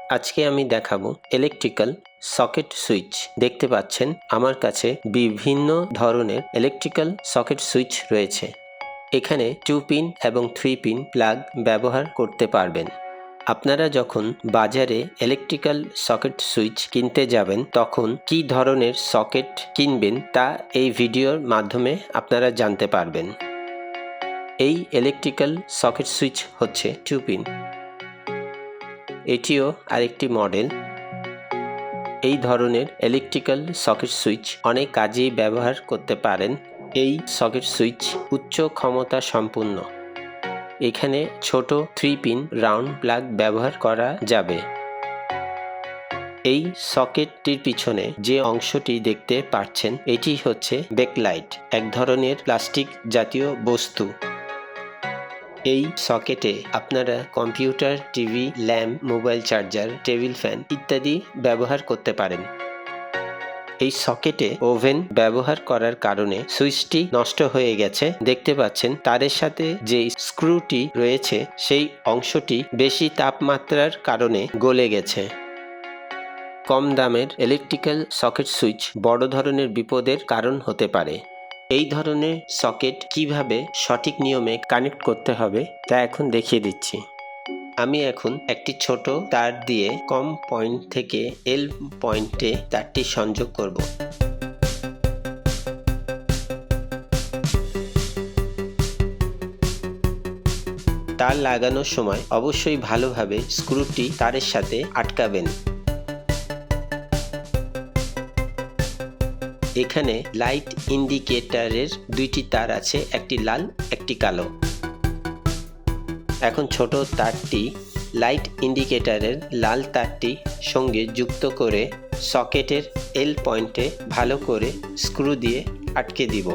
আজকে আমি দেখাবো ইলেকট্রিক্যাল সকেট সুইচ। দেখতে পাচ্ছেন আমার কাছে বিভিন্ন ধরনের ইলেকট্রিক্যাল সকেট সুইচ রয়েছে। এখানে 2 পিন এবং 3 পিন প্লাগ ব্যবহার করতে পারবেন। আপনারা যখন বাজারে ইলেকট্রিক্যাল সকেট সুইচ কিনতে যাবেন তখন কী ধরনের সকেট কিনবেন তা এই ভিডিওর মাধ্যমে আপনারা জানতে পারবেন। এই ইলেকট্রিক্যাল সকেট সুইচ হচ্ছে 2 পিন। এটিও আরেকটি মডেল। এই ধরনের ইলেকট্রিক্যাল সকেট সুইচ অনেক কাজেই ব্যবহার করতে পারেন। এই সকেট সুইচ উচ্চ ক্ষমতা সম্পন্ন। এখানে ছোট 3 পিন রাউন্ড প্লাগ ব্যবহার করা যাবে। এই সকেটটির পিছনে যে অংশটি দেখতে পাচ্ছেন এটি হচ্ছে ব্যাকলাইট, এক ধরনের প্লাস্টিক জাতীয় বস্তু। এই সকেটে আপনারা computer, TV, lamp, mobile charger, table fan ইত্যাদি ব্যবহার করতে পারেন। এই সকেটে ওভেন ব্যবহার করার কারণে সুইচটি নষ্ট হয়ে গেছে। দেখতে পাচ্ছেন তারের সাথে যে স্ক্রুটি রয়েছে সেই অংশটি বেশি তাপমাত্রার কারণে গলে গেছে। কম দামের ইলেকট্রিক্যাল সকেট সুইচ বড় ধরনের বিপদের কারণ হতে পারে। এই ধরনের সকেট কিভাবে সঠিক নিয়মে কানেক্ট করতে হবে তা এখন দেখিয়ে দিচ্ছি। আমি এখন একটি ছোট তার দিয়ে কম পয়েন্ট থেকে এল পয়েন্টে তারটি সংযোগ করব। তার লাগানোর সময় অবশ্যই ভালোভাবে স্ক্রুটি তারের সাথে আটকাবেন। এখানে লাইট ইন্ডিকেটরের দুইটি তার আছে, একটি লাল একটি কালো। এখন ছোট তারটি লাইট ইন্ডিকেটরের লাল তারটি সঙ্গে যুক্ত করে সকেটের এল পয়েন্টে ভালো করে স্ক্রু দিয়ে আটকে দিব।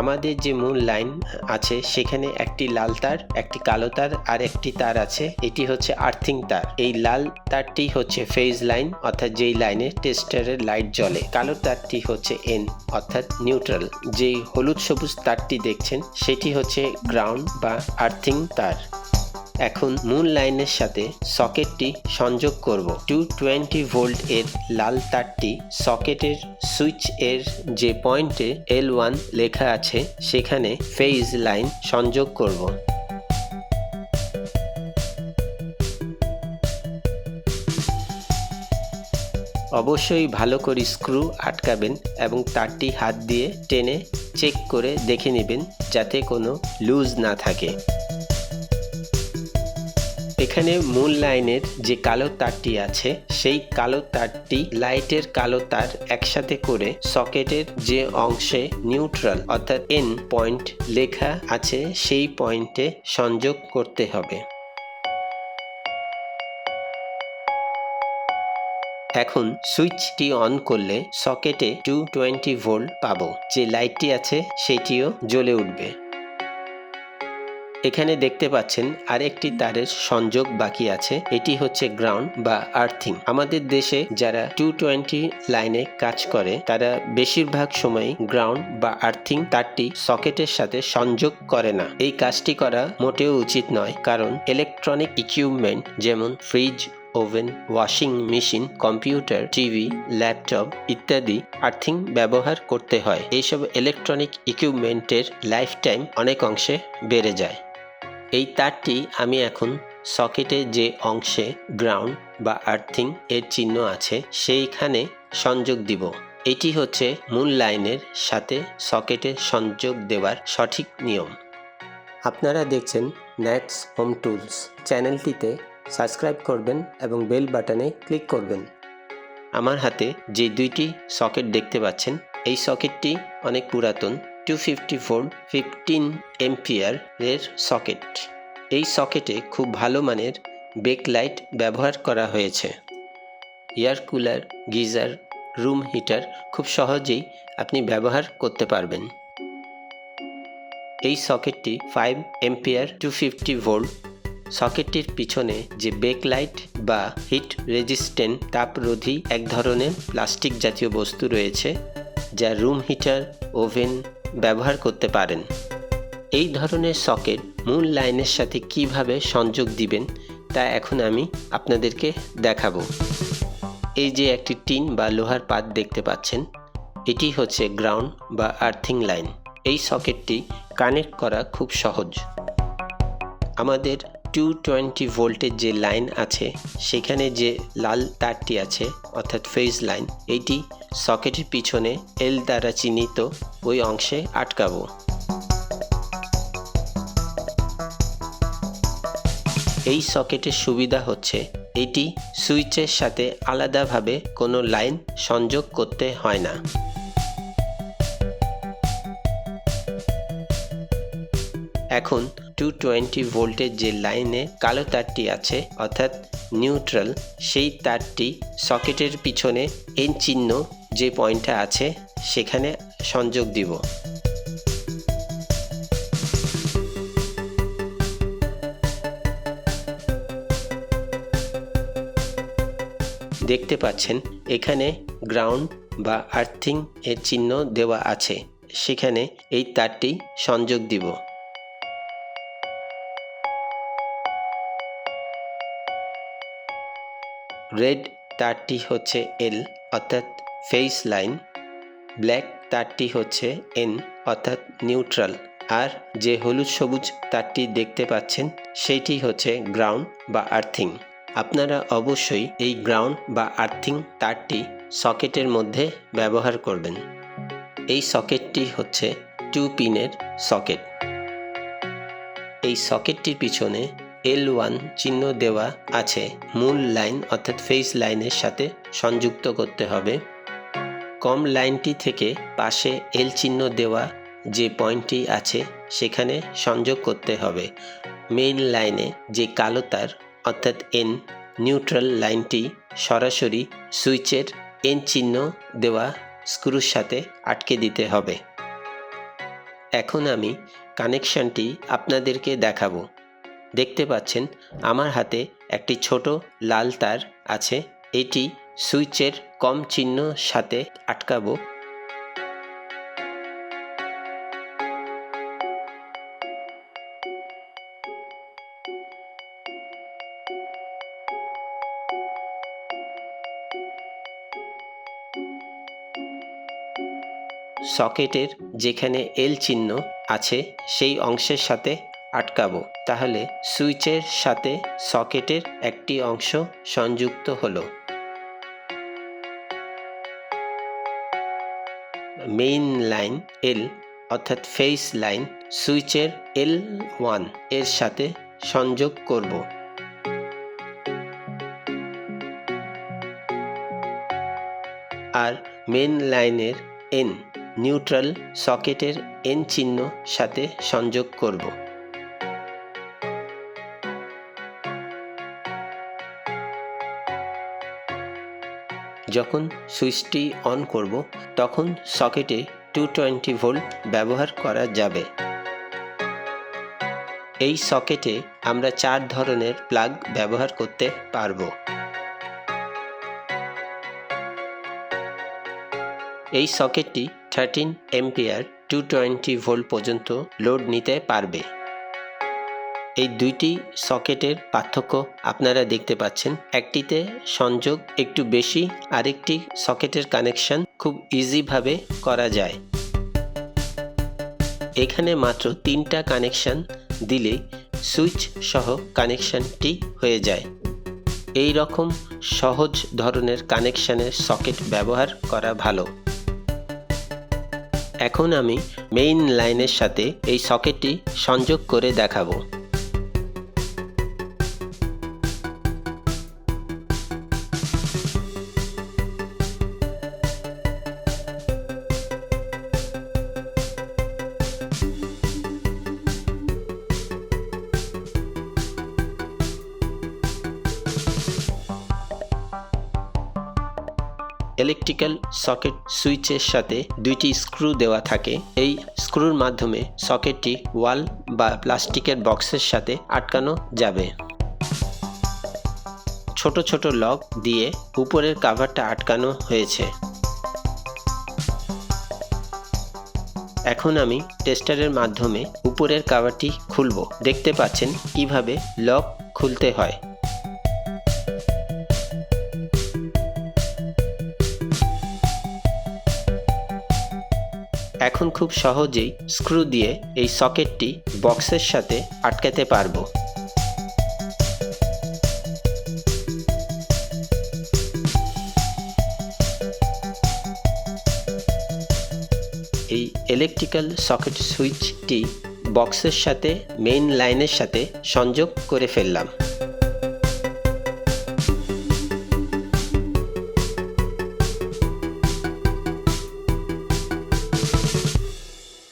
আমাদের যে মূল লাইন আছে সেখানে একটি লাল তার, একটি কালো তার আর একটি তার আছে। এটি হচ্ছে আর্থিং তার। এই লাল তারটি হচ্ছে ফেজ লাইন, অর্থাৎ যেই লাইনে টেস্টারের লাইট জ্বলে। কালো তারটি হচ্ছে এন, অর্থাৎ নিউট্রাল। যেই হলুদ সবুজ তারটি দেখছেন সেটি হচ্ছে গ্রাউন্ড বা আর্থিং তার। এখন মূল লাইনের সাথে সকেটটি সংযোগ করব। 220 ভোল্ট এর লাল তারটি সকেটের সুইচ এর যে পয়েন্টে L1 লেখা আছে সেখানে ফেজ লাইন সংযোগ করব। অবশ্যই ভালো করে স্ক্রু আটকাবেন এবং তারটি হাত দিয়ে টেনে চেক করে দেখে নেবেন যাতে কোনো লুজ না থাকে। এখানে মূল লাইনের যে কালো তারটি আছে সেই কালো তারটি লাইটের কালো তার একসাথে করে সকেটের যে অংশে নিউট্রাল অর্থাৎ এন পয়েন্ট লেখা আছে সেই পয়েন্টে সংযোগ করতে হবে। এখন সুইচটি অন করলে সকেটে 220 ভোল্ট পাবো। যে লাইটটি আছে সেটিও জ্বলে উঠবে। এখানে দেখতে পাচ্ছেন আরেকটি তারের সংযোগ বাকি আছে। এটি হচ্ছে গ্রাউন্ড বা আর্থিং। আমাদের দেশে যারা 220 লাইনে কাজ করে তারা বেশিরভাগ সময় গ্রাউন্ড বা আর্থিং তারটি সকেটের সাথে সংযোগ করে না। এই কাজটি করা মোটেও উচিত নয়, কারণ ইলেকট্রনিক ইকুইপমেন্ট যেমন fridge, oven, washing machine, computer, TV, laptop ইত্যাদি আর্থিং ব্যবহার করতে হয়। এইসব ইলেকট্রনিক ইকুইপমেন্টের লাইফ টাইম অনেক অংশে বেড়ে যায়। এই তারটি আমি এখন সকেটে যে অংশে গ্রাউন্ড বা আর্থিং এর চিহ্ন আছে সেইখানে সংযোগ দিব। এটি হচ্ছে মূল লাইনের সাথে সকেটে সংযোগ দেওয়ার সঠিক নিয়ম। আপনারা দেখছেন ন্যাটস হোম টুলস। চ্যানেলটিতে সাবস্ক্রাইব করবেন এবং বেল বাটনে ক্লিক করবেন। আমার হাতে যে দুইটি সকেট দেখতে পাচ্ছেন এই সকেটটি অনেক পুরাতন। 250 ভোল্ট 15 এম্পিয়ার এর সকেট। এই সকেটে খুব ভালো মানের ব্যাকলাইট ব্যবহার করা হয়েছে। Air cooler, geyser, room heater খুব সহজেই আপনি ব্যবহার করতে পারবেন। এই সকেটটি 5 এম্পিয়ার 250 ভোল্ট। সকেটটির পিছনে যে ব্যাকলাইট বা হিট রেজিস্ট্যান্ট তাপরোধী এক ধরনের প্লাস্টিক জাতীয় বস্তু রয়েছে যা রুম হিটার, ওভেন ব্যবহার করতে পারেন। এই ধরনের সকেট মূল লাইনের সাথে কিভাবে সংযোগ দিবেন তা এখন আমি আপনাদেরকে দেখাবো। এই যে একটি টিন বা লোহার পাত দেখতে পাচ্ছেন, এটি হচ্ছে গ্রাউন্ড বা আর্থিং লাইন। এই সকেটটি কানেক্ট করা খুব সহজ। আমাদের 220 ভোল্টের যে লাইন আছে সেখানে যে লাল তারটি আছে অর্থাৎ ফেজ লাইন, এইটি সকেটের পিছনে এল দ্বারা চিহ্নিত ওই অংশে আটকাবো। এই সকেটের সুবিধা হচ্ছে এটি সুইচের সাথে আলাদাভাবে কোনো লাইন সংযোগ করতে হয় না। এখন 220 ভোল্টের যে লাইনে কালো তারটি আছে অর্থাৎ নিউট্রাল, সেই তারটি সকেটের পিছনে এন চিহ্ন যে পয়েন্টটা আছে সেখানে সংযোগ দিব। দেখতে পাচ্ছেন এখানে গ্রাউন্ড বা আর্থিং এর চিহ্ন দেওয়া আছে, সেখানে এই তারটি সংযোগ দিব। রেড তারটি হচ্ছে এল অর্থাৎ ফেজ লাইন, ব্ল্যাক তারটি হচ্ছে এন অর্থাৎ নিউট্রাল, আর যে হলুদ সবুজ তারটি দেখতে পাচ্ছেন সেইটি হচ্ছে গ্রাউন্ড বা আর্থিং। আপনারা অবশ্যই এই গ্রাউন্ড বা আর্থিং তারটি সকেটের মধ্যে ব্যবহার করবেন। এই সকেটটি হচ্ছে 2 পিনের সকেট। এই সকেটটির পিছনে L1 চিহ্ন দেওয়া আছে, মূল লাইন অর্থাৎ ফেজ লাইনের সাথে সংযুক্ত করতে হবে। কম লাইনটি থেকে পাশে এল চিহ্ন দেওয়া যে পয়েন্টটি আছে সেখানে সংযোগ করতে হবে। মেইন লাইনে যে কালো তার অর্থাৎ এন নিউট্রাল লাইনটি সরাসরি সুইচের এন চিহ্ন দেওয়া স্ক্রুর সাথে আটকে দিতে হবে। এখন আমি কানেকশনটি আপনাদেরকে দেখাবো। দেখতে পাচ্ছেন আমার হাতে একটি ছোট লাল তার আছে, এটি সুইচের কম চিহ্ন সাথে আটকাবো। সকেটের যেখানে এল চিহ্ন আছে সেই অংশের সাথে আটকাবো, তাহলে সুইচের সাথে সকেটের একটি অংশ সংযুক্ত হলো। মেইন লাইন এল অর্থাৎ ফেজ লাইন সুইচের L1 এর সাথে সংযোগ করব। আর মেইন লাইনের এন নিউট্রাল সকেটের এন চিহ্ন সাথে সংযোগ করব। যখন সুইচটি অন করব তখন সকেটে 220 ভোল্ট ব্যবহার করা যাবে। এই সকেটে আমরা 4 ধরনের প্লাগ ব্যবহার করতে পারবো। এই সকেটটি 13 এম্পিয়ার 220 ভোল্ট পর্যন্ত লোড নিতে পারবে। এই দুইটি সকেটের পার্থক্য আপনারা দেখতে পাচ্ছেন, একটিতে সংযোগ একটু বেশি, আরেকটি সকেটের কানেকশন খুব ইজিভাবে করা যায়। এখানে মাত্র 3টা কানেকশন দিলে সুইচ সহ কানেকশনটি হয়ে যায়। এই রকম সহজ ধরনের কানেকশনের সকেট ব্যবহার করা ভালো। এখন আমি মেইন লাইনের সাথে এই সকেটটি সংযোগ করে দেখাবো। ইলেকট্রিক্যাল সকেট সুইচের সাথে 2টি স্ক্রু দেওয়া থাকে। এই স্ক্রুর মাধ্যমে সকেটটি ওয়াল বা প্লাস্টিকের বক্সের সাথে আটকানো যাবে। ছোট ছোট লক দিয়ে উপরের কভারটা আটকানো হয়েছে। এখন আমি টেস্টারের মাধ্যমে উপরের কভারটি খুলব। দেখতে পাচ্ছেন কিভাবে লক খুলতে হয়। এখন খুব সহজেই স্ক্রু দিয়ে এই সকেটটি বক্সের সাথে আটকাতে পারবো। এই ইলেকট্রিক্যাল সকেট সুইচটি বক্সের সাথে মেইন লাইনের সাথে সংযোগ করে ফেললাম।